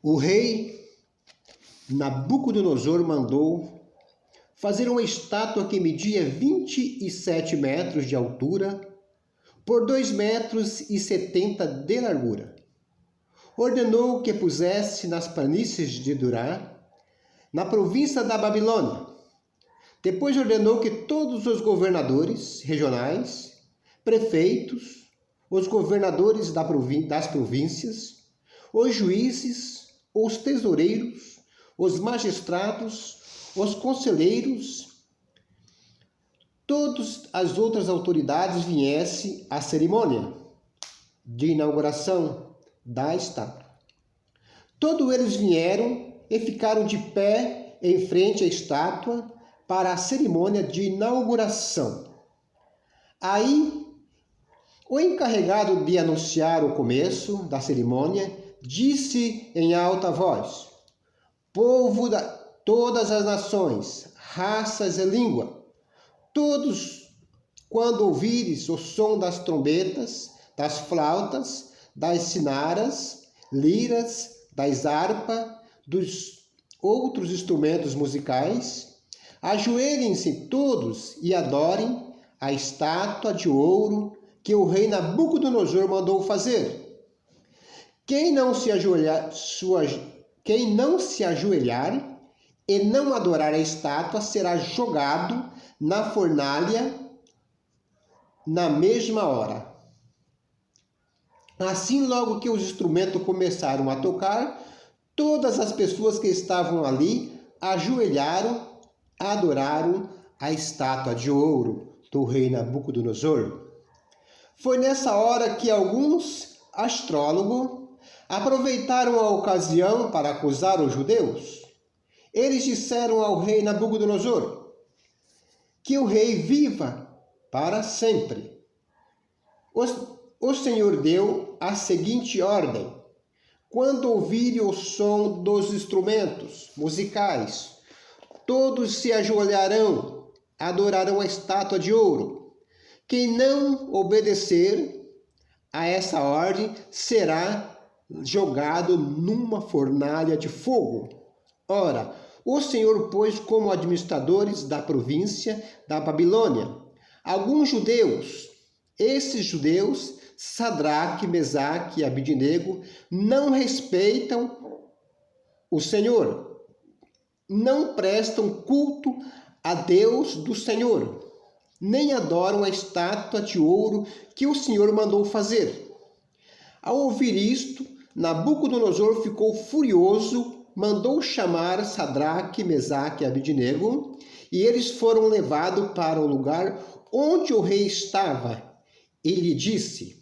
O rei Nabucodonosor mandou fazer uma estátua que media 27 metros de altura por 2,70 metros de largura. Ordenou que pusesse nas planícies de Dura, na província da Babilônia. Depois ordenou que todos os governadores regionais, prefeitos, os governadores das províncias, os juízes, os tesoureiros, os magistrados, os conselheiros, todas as outras autoridades viessem à cerimônia de inauguração da estátua. Todos eles vieram e ficaram de pé em frente à estátua para a cerimônia de inauguração. Aí, o encarregado de anunciar o começo da cerimônia disse em alta voz: povo de todas as nações, raças e língua, todos, quando ouvires o som das trombetas, das flautas, das cinaras, liras, das harpas, dos outros instrumentos musicais, ajoelhem-se todos e adorem a estátua de ouro que o rei Nabucodonosor mandou fazer. Quem não se ajoelhar e não adorar a estátua será jogado na fornalha na mesma hora. Assim, logo que os instrumentos começaram a tocar, todas as pessoas que estavam ali ajoelharam, adoraram a estátua de ouro do rei Nabucodonosor. Foi nessa hora que alguns astrólogos aproveitaram a ocasião para acusar os judeus. Eles disseram ao rei Nabucodonosor que o rei viva para sempre. O Senhor deu a seguinte ordem: quando ouvirem o som dos instrumentos musicais, todos se ajoelharão, adorarão a estátua de ouro. Quem não obedecer a essa ordem será jogado numa fornalha de fogo. Ora, o Senhor pôs como administradores da província da Babilônia alguns judeus. Esses judeus, Sadraque, Mesaque e Abidnego, não respeitam o Senhor, não prestam culto a Deus do Senhor, nem adoram a estátua de ouro que o Senhor mandou fazer. Ao ouvir isto, Nabucodonosor ficou furioso, mandou chamar Sadraque, Mesaque e Abidnego, e eles foram levados para o lugar onde o rei estava. E lhe disse: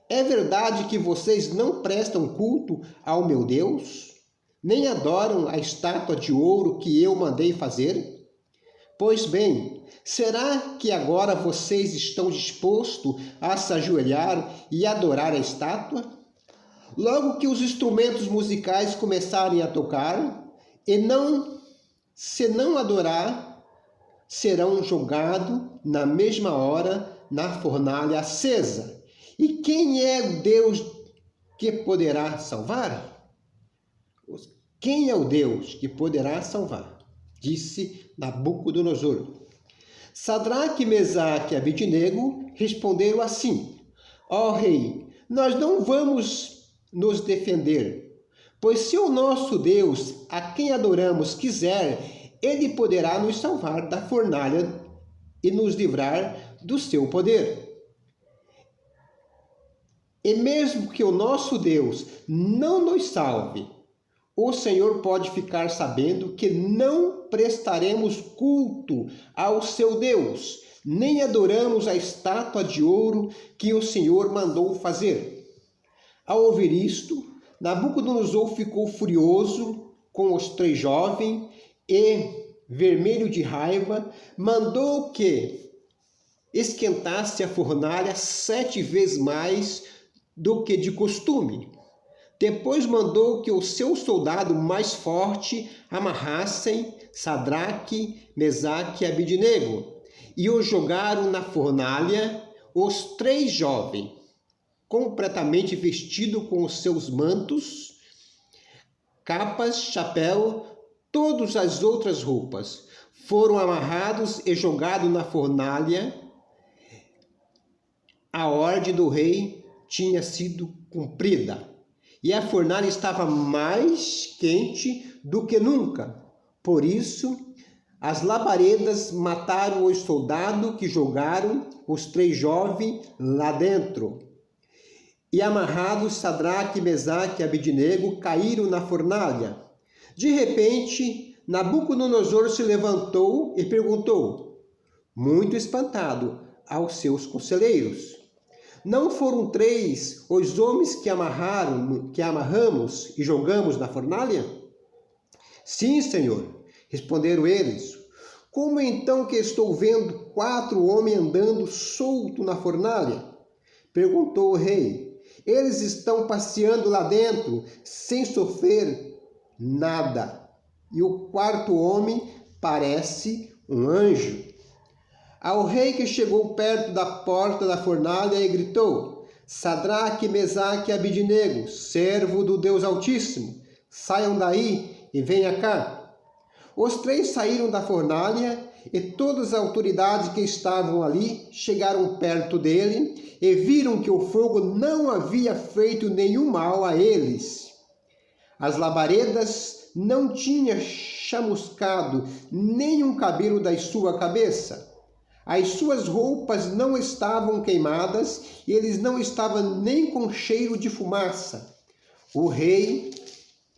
é verdade que vocês não prestam culto ao meu Deus, nem adoram a estátua de ouro que eu mandei fazer? Pois bem, será que agora vocês estão dispostos a se ajoelhar e adorar a estátua? Logo que os instrumentos musicais começarem a tocar, se não adorar, serão jogados na mesma hora na fornalha acesa. E quem é o Deus que poderá salvar? Quem é o Deus que poderá salvar? Disse Nabucodonosor. Sadraque, Mesaque e Abidnego responderam assim: ó rei, nós não vamos nos defender, pois se o nosso Deus, a quem adoramos, quiser, ele poderá nos salvar da fornalha e nos livrar do seu poder. E mesmo que o nosso Deus não nos salve, o Senhor pode ficar sabendo que não prestaremos culto ao seu Deus, nem adoramos a estátua de ouro que o Senhor mandou fazer. Ao ouvir isto, Nabucodonosor ficou furioso com os 3 jovens e, vermelho de raiva, mandou que esquentasse a fornalha 7 vezes mais do que de costume. Depois mandou que o seu soldado mais forte amarrassem Sadraque, Mesaque e Abidnego e os jogaram na fornalha os 3 jovens, completamente vestidos com os seus mantos, capas, chapéu, todas as outras roupas. Foram amarrados e jogados na fornalha. A ordem do rei tinha sido cumprida, e a fornalha estava mais quente do que nunca. Por isso, as labaredas mataram os soldados que jogaram os 3 jovens lá dentro. E amarrados, Sadraque, Mesaque e Abednego caíram na fornalha. De repente, Nabucodonosor se levantou e perguntou, muito espantado, aos seus conselheiros: não foram 3 os homens que amarramos e jogamos na fornalha? Sim, Senhor, responderam eles. Como então que estou vendo 4 homens andando solto na fornalha? Perguntou o rei. Eles estão passeando lá dentro, sem sofrer nada. E o 4º homem parece um anjo. Ao rei que chegou perto da porta da fornalha e gritou: Sadraque, Mesaque e Abednego, servo do Deus Altíssimo, saiam daí e venham cá. Os 3 saíram da fornalha e todas as autoridades que estavam ali chegaram perto dele e viram que o fogo não havia feito nenhum mal a eles. As labaredas não tinham chamuscado nenhum cabelo da sua cabeça. As suas roupas não estavam queimadas e eles não estavam nem com cheiro de fumaça. O rei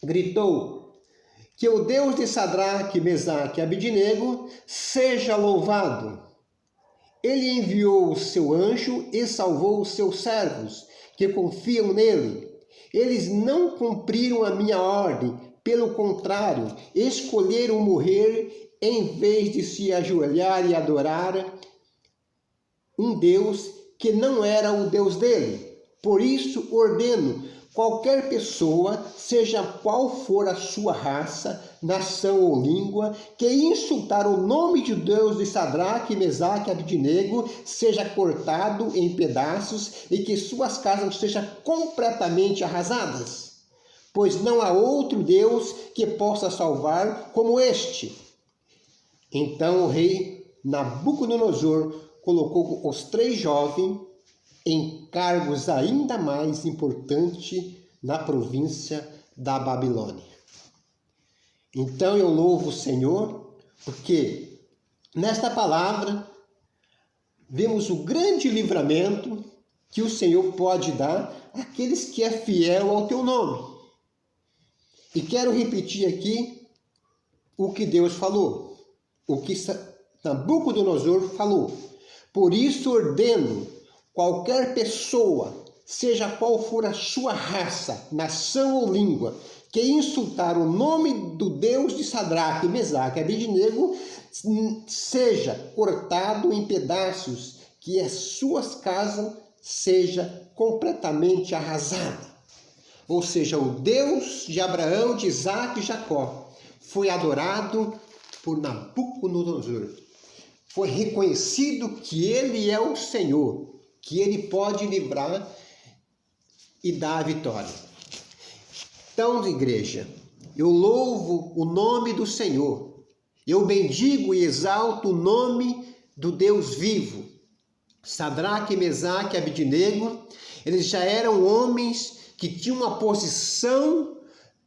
gritou: que o Deus de Sadraque, Mesaque e Abednego seja louvado. Ele enviou o seu anjo e salvou os seus servos, que confiam nele. Eles não cumpriram a minha ordem, pelo contrário, escolheram morrer em vez de se ajoelhar e adorar um Deus que não era o Deus dele. Por isso ordeno: qualquer pessoa, seja qual for a sua raça, nação ou língua, que insultar o nome de Deus de Sadraque, Mesaque e Abednego, seja cortado em pedaços e que suas casas sejam completamente arrasadas. Pois não há outro Deus que possa salvar como este. Então o rei Nabucodonosor colocou os 3 jovens em cargos ainda mais importantes na província da Babilônia. Então eu louvo o Senhor, porque nesta palavra vemos o grande livramento que o Senhor pode dar àqueles que é fiel ao teu nome. E quero repetir aqui o que Deus falou, o que Nabucodonosor falou. Por isso ordeno: qualquer pessoa, seja qual for a sua raça, nação ou língua, que insultar o nome do Deus de Sadraque, Mesaque e Abednego, seja cortado em pedaços, que as suas casas seja completamente arrasada. Ou seja, o Deus de Abraão, de Isaac e Jacó foi adorado por Nabucodonosor. Foi reconhecido que ele é o Senhor, que ele pode livrar e dar a vitória. Então, igreja, eu louvo o nome do Senhor. Eu bendigo e exalto o nome do Deus vivo. Sadraque, Mesaque e Abednego, eles já eram homens que tinham uma posição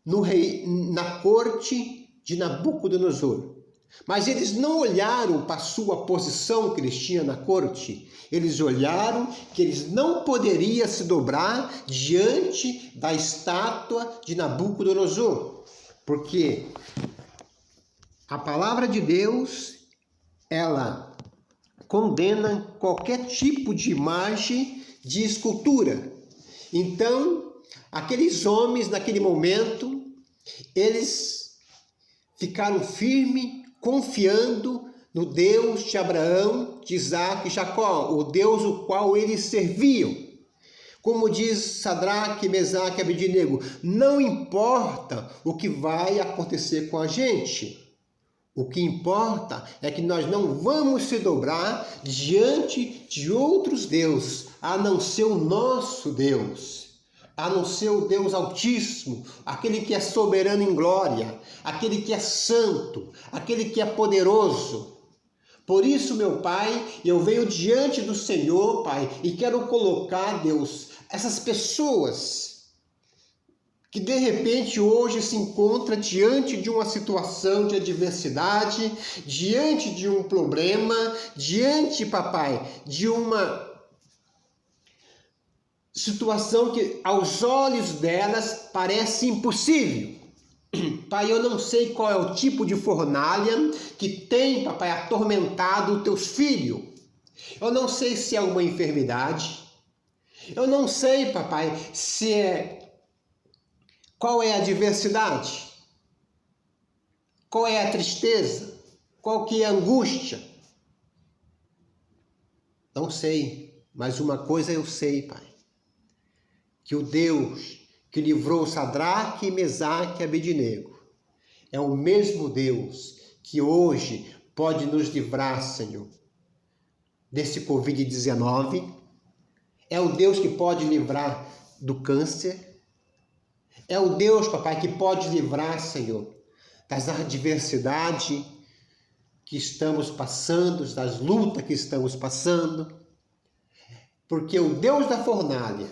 na corte de Nabucodonosor. Mas eles não olharam para a sua posição que eles tinham na corte. Eles olharam que eles não poderiam se dobrar diante da estátua de Nabucodonosor. Porque a palavra de Deus, ela condena qualquer tipo de imagem de escultura. Então, aqueles homens, naquele momento, eles ficaram firmes, confiando no Deus de Abraão, de Isaac e Jacó, o Deus o qual eles serviam. Como diz Sadraque, Mesaque e Abednego, não importa o que vai acontecer com a gente. O que importa é que nós não vamos se dobrar diante de outros deuses, a não ser o nosso Deus. a não ser o Deus Altíssimo, aquele que é soberano em glória, aquele que é santo, aquele que é poderoso. Por isso, meu Pai, eu venho diante do Senhor, Pai, e quero colocar, Deus, essas pessoas que de repente hoje se encontram diante de uma situação de adversidade, diante de um problema, diante, papai, de uma situação que aos olhos delas parece impossível. Pai, eu não sei qual é o tipo de fornalha que tem, papai, atormentado os teus filhos. Eu não sei se é uma enfermidade. Eu não sei, papai, qual é a adversidade. Qual é a tristeza? Qual que é a angústia? Não sei, mas uma coisa eu sei, Pai. Que o Deus que livrou Sadraque, Mesaque e Abednego é o mesmo Deus que hoje pode nos livrar, Senhor, desse Covid-19. É o Deus que pode livrar do câncer. É o Deus, papai, que pode livrar, Senhor, das adversidades que estamos passando, das lutas que estamos passando. Porque o Deus da fornalha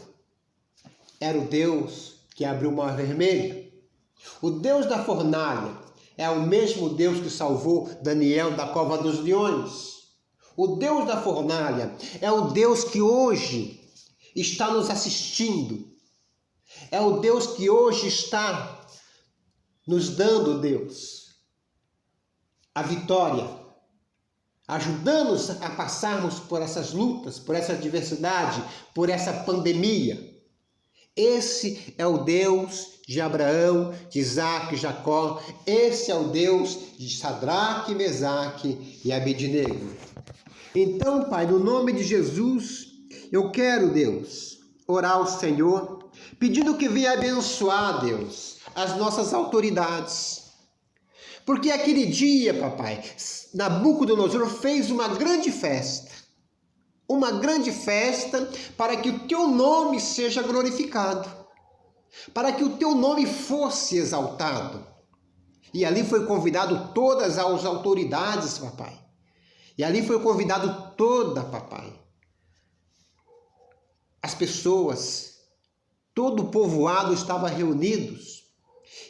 era o Deus que abriu o mar vermelho. O Deus da fornalha é o mesmo Deus que salvou Daniel da cova dos leões. O Deus da fornalha é o Deus que hoje está nos assistindo. É o Deus que hoje está nos dando, Deus, a vitória, ajudando-nos a passarmos por essas lutas, por essa adversidade, por essa pandemia. Esse é o Deus de Abraão, de Isaac e Jacó. Esse é o Deus de Sadraque, Mesaque e Abednego. Então, Pai, no nome de Jesus, eu quero, Deus, orar ao Senhor, pedindo que venha abençoar, Deus, as nossas autoridades. Porque aquele dia, papai, Nabucodonosor fez uma grande festa para que o teu nome seja glorificado, para que o teu nome fosse exaltado. E ali foi convidado todas as autoridades, papai. E ali foi convidado papai, as pessoas, todo o povoado estava reunidos.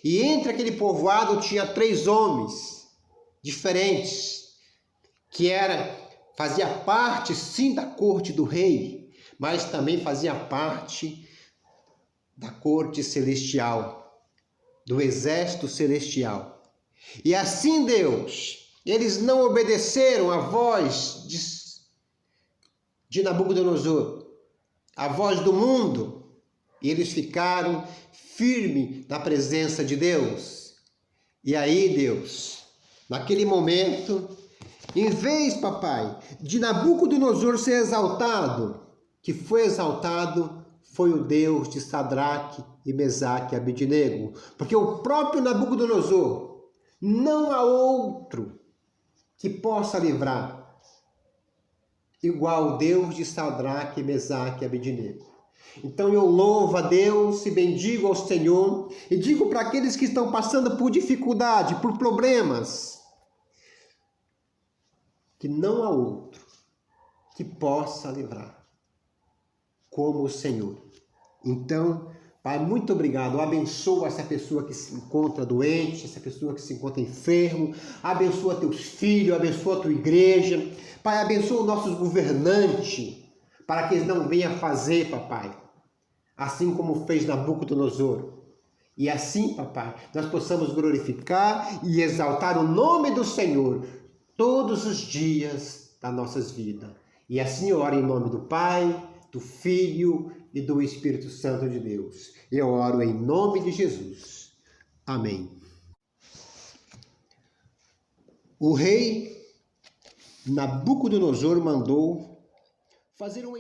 E entre aquele povoado tinha 3 homens diferentes, que fazia parte sim da corte do rei, mas também fazia parte da corte celestial, do exército celestial. E assim, Deus, eles não obedeceram à voz de Nabucodonosor, a voz do mundo, e eles ficaram firmes na presença de Deus. E aí, Deus, naquele momento, em vez, papai, de Nabucodonosor ser exaltado, que foi exaltado foi o Deus de Sadraque e Mesaque e Abednego, porque o próprio Nabucodonosor, não há outro que possa livrar igual o Deus de Sadraque, Mesaque e Abednego. Então eu louvo a Deus e bendigo ao Senhor e digo para aqueles que estão passando por dificuldade, por problemas, que não há outro que possa livrar como o Senhor. Então, Pai, muito obrigado. Abençoa essa pessoa que se encontra doente, essa pessoa que se encontra enfermo. Abençoa teus filhos, abençoa a tua igreja. Pai, abençoa os nossos governantes, para que eles não venham fazer, papai, assim como fez Nabucodonosor. E assim, papai, nós possamos glorificar e exaltar o nome do Senhor todos os dias das nossas vidas. E assim eu oro em nome do Pai, do Filho e do Espírito Santo de Deus. Eu oro em nome de Jesus. Amém. O rei Nabucodonosor mandou fazer uma